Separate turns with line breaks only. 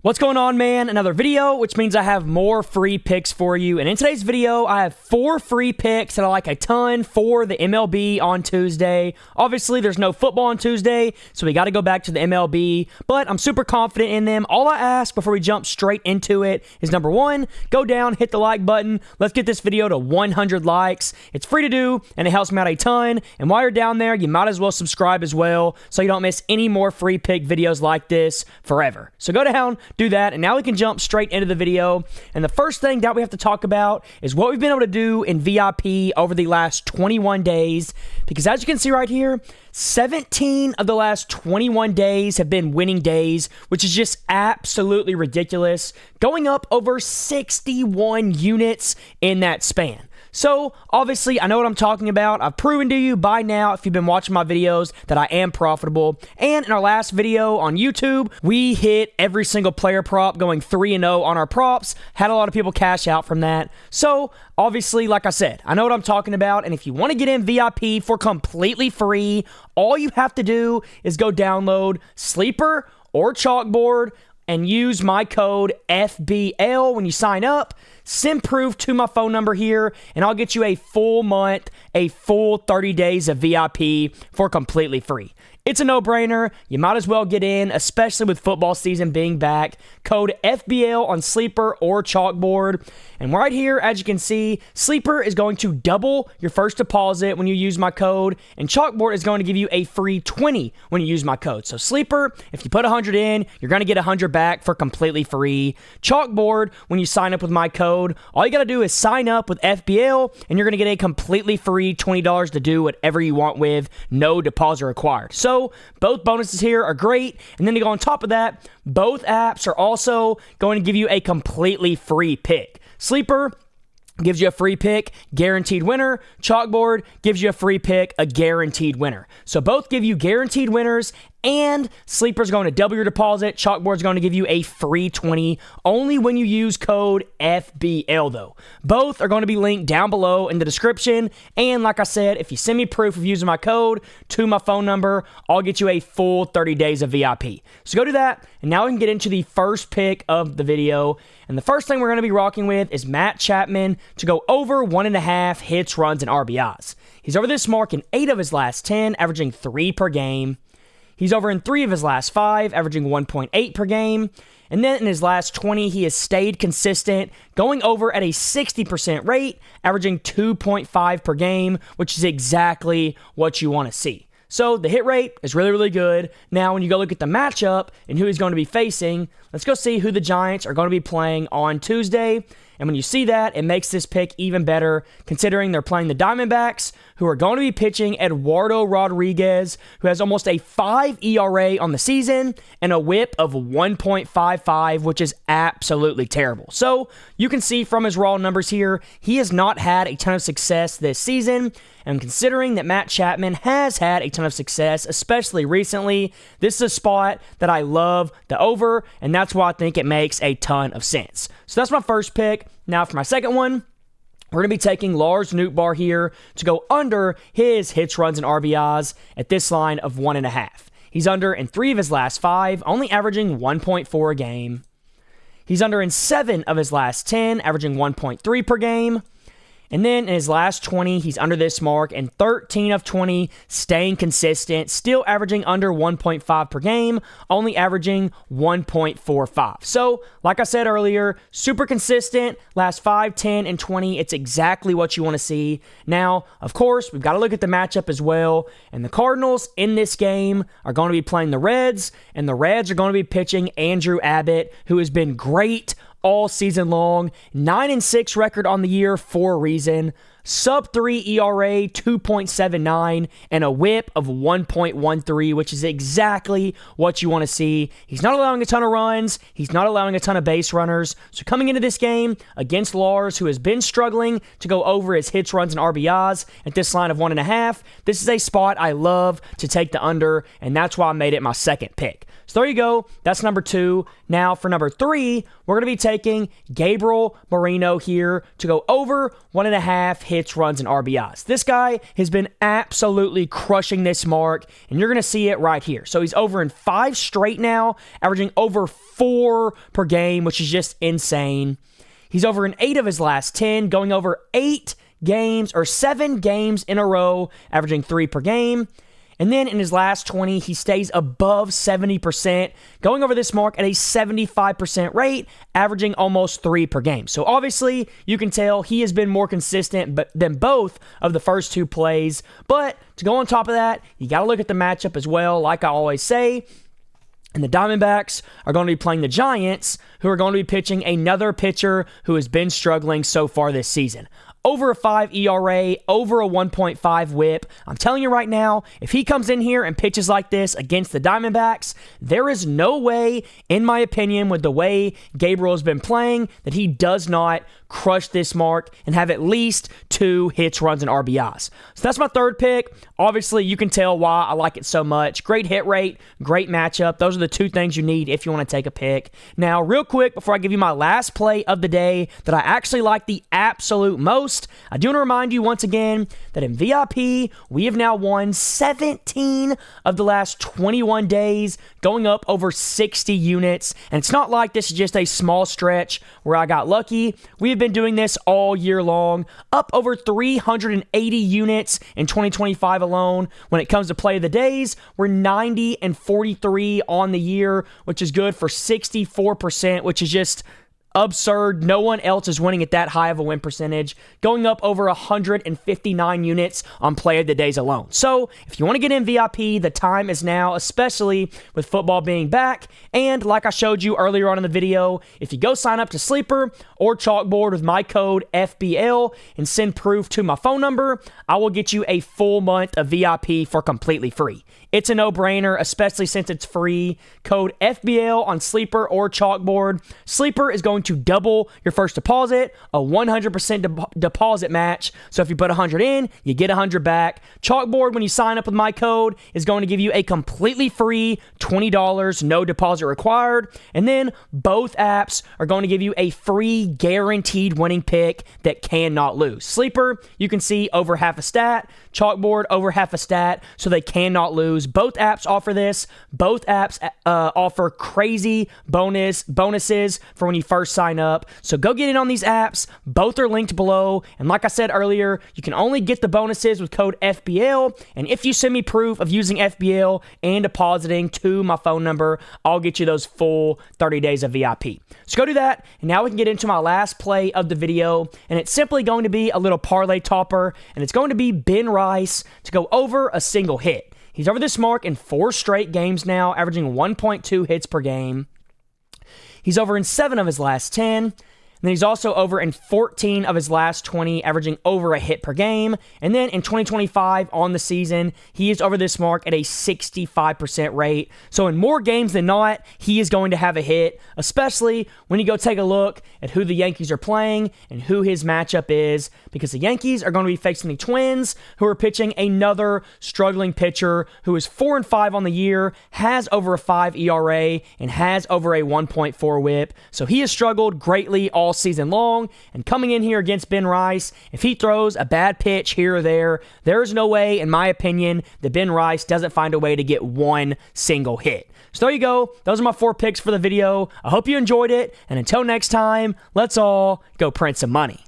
What's going on, man? Another video, which means I have more free picks for you. And in today's video, I have 4 free picks that I like a ton for the MLB on Tuesday. Obviously, there's no football on Tuesday, so we got to go back to the MLB, but I'm super confident in them. All I ask before we jump straight into it is number 1, go down, hit the like button. Let's get this video to 100 likes. It's free to do, and it helps me out a ton. And while you're down there, you might as well subscribe as well so you don't miss any more free pick videos like this forever. So go down, do that, and now we can jump straight into the video. And the first thing that we have to talk about is what we've been able to do in VIP over the last 21 days, because as you can see right here, 17 of the last 21 days have been winning days, which is just absolutely ridiculous, going up over 61 units in that span. So, obviously, I know what I'm talking about. I've proven to you by now, if you've been watching my videos, that I am profitable. And in our last video on YouTube, we hit every single player prop, going 3-0 on our props. Had a lot of people cash out from that. So, obviously, like I said, I know what I'm talking about. And if you want to get in VIP for completely free, all you have to do is go download Sleeper or Chalkboard and use my code FBL when you sign up. Send proof to my phone number here, and I'll get you a full month, a full 30 days of VIP for completely free. It's a no-brainer. You might as well get in, especially with football season being back. Code FBL on Sleeper or Chalkboard. And right here, as you can see, Sleeper is going to double your first deposit when you use my code, and Chalkboard is going to give you a free 20 when you use my code. So Sleeper, if you put 100 in, you're going to get 100 back for completely free. Chalkboard, when you sign up with my code, all you got to do is sign up with FBL, and you're going to get a completely free $20 to do whatever you want with, no deposit required. So both bonuses here are great. And then to go on top of that, both apps are also going to give you a completely free pick. Sleeper gives you a free pick, guaranteed winner. Chalkboard gives you a free pick, a guaranteed winner. So both give you guaranteed winners, and Sleeper's going to double your deposit. Chalkboard's going to give you a free 20 only when you use code FBL though. Both are going to be linked down below in the description. And like I said, if you send me proof of using my code to my phone number, I'll get you a full 30 days of VIP. So go do that. And now we can get into the first pick of the video. And the first thing we're going to be rocking with is Matt Chapman to go over 1.5 hits, runs, and RBIs. He's over this mark in 8 of his last 10, averaging 3 per game. He's over in 3 of his last 5, averaging 1.8 per game. And then in his last 20, he has stayed consistent, going over at a 60% rate, averaging 2.5 per game, which is exactly what you want to see. So the hit rate is really, really good. Now, when you go look at the matchup and who he's going to be facing, let's go see who the Giants are going to be playing on Tuesday. And when you see that, it makes this pick even better, considering they're playing the Diamondbacks, who are going to be pitching Eduardo Rodriguez, who has almost a 5 ERA on the season and a whip of 1.55, which is absolutely terrible. So you can see from his raw numbers here, he has not had a ton of success this season. And considering that Matt Chapman has had a ton of success, especially recently, this is a spot that I love the over, and that's why I think it makes a ton of sense. So that's my first pick. Now for my second one, we're going to be taking Lars Nootbaar here to go under his hits, runs, and RBIs at this line of 1.5. He's under in 3 of his last 5, only averaging 1.4 a game. He's under in 7 of his last 10, averaging 1.3 per game. And then in his last 20, he's under this mark, and 13 of 20, staying consistent, still averaging under 1.5 per game, only averaging 1.45. So, like I said earlier, super consistent, last 5, 10, and 20, it's exactly what you want to see. Now, of course, we've got to look at the matchup as well, and the Cardinals in this game are going to be playing the Reds, and the Reds are going to be pitching Andrew Abbott, who has been great all season long. 9-6 record on the year for a reason. Sub 3 ERA, 2.79, and a whip of 1.13, which is exactly what you want to see. He's not allowing a ton of runs. He's not allowing a ton of base runners. So coming into this game against Lars, who has been struggling to go over his hits, runs, and RBIs at this line of 1.5, this is a spot I love to take the under, and that's why I made it my second pick. So there you go. That's number 2. Now for number 3, we're going to be taking Gabriel Moreno here to go over 1.5 hits, runs, and RBIs. This guy has been absolutely crushing this mark, and you're going to see it right here. So he's over in 5 straight now, averaging over 4 per game, which is just insane. He's over in 8 of his last 10, going over 8 games or 7 games in a row, averaging 3 per game. And then in his last 20, he stays above 70%, going over this mark at a 75% rate, averaging almost 3 per game. So obviously, you can tell he has been more consistent than both of the first 2 plays. But to go on top of that, you got to look at the matchup as well, like I always say. And the Diamondbacks are going to be playing the Giants, who are going to be pitching another pitcher who has been struggling so far this season. Over a 5 ERA, over a 1.5 whip. I'm telling you right now, if he comes in here and pitches like this against the Diamondbacks, there is no way, in my opinion, with the way Gabriel has been playing, that he does not crush this mark and have at least 2 hits, runs, and RBIs. So that's my 3rd pick. Obviously, you can tell why I like it so much. Great hit rate, great matchup. Those are the 2 things you need if you want to take a pick. Now, real quick, before I give you my last play of the day that I actually like the absolute most, I do want to remind you once again that in VIP, we have now won 17 of the last 21 days, going up over 60 units. And it's not like this is just a small stretch where I got lucky. We have been doing this all year long, up over 380 units in 2025 alone. When it comes to play of the days, we're 90 and 43 on the year, which is good for 64%, which is just absurd. No one else is winning at that high of a win percentage, going up over 159 units on play of the days alone. So if you want to get in VIP, the time is now, especially with football being back. And like I showed you earlier on in the video, if you go sign up to Sleeper or Chalkboard with my code FBL and send proof to my phone number, I will get you a full month of VIP for completely free. It's a no-brainer, especially since it's free. Code FBL on Sleeper or Chalkboard. Sleeper is going to double your first deposit, a 100% deposit match. So if you put 100 in, you get 100 back. Chalkboard, when you sign up with my code, is going to give you a completely free $20, no deposit required. And then both apps are going to give you a free guaranteed winning pick that cannot lose. Sleeper, you can see over half a stat. Chalkboard, over half a stat, so they cannot lose. Both apps offer this. Both apps offer crazy bonuses for when you first sign up. So go get in on these apps. Both are linked below. And like I said earlier, you can only get the bonuses with code FBL. And if you send me proof of using FBL and depositing to my phone number, I'll get you those full 30 days of VIP. So go do that. And now we can get into my last play of the video. And it's simply going to be a little parlay topper. And it's going to be Ben Rice to go over a single hit. He's over this mark in 4 straight games now, averaging 1.2 hits per game. He's over in 7 of his last 10. And then he's also over in 14 of his last 20, averaging over a hit per game. And then in 2025 on the season, he is over this mark at a 65% rate. So in more games than not, he is going to have a hit, especially when you go take a look at who the Yankees are playing and who his matchup is, because the Yankees are going to be facing the Twins, who are pitching another struggling pitcher who is 4-5 on the year, has over a 5 ERA, and has over a 1.4 whip. So he has struggled greatly all season long, and coming in here against Ben Rice, if he throws a bad pitch here or there, there's no way, in my opinion, that Ben Rice doesn't find a way to get one single hit. So there you go. Those are my 4 picks for the video. I hope you enjoyed it, and until next time, let's all go print some money.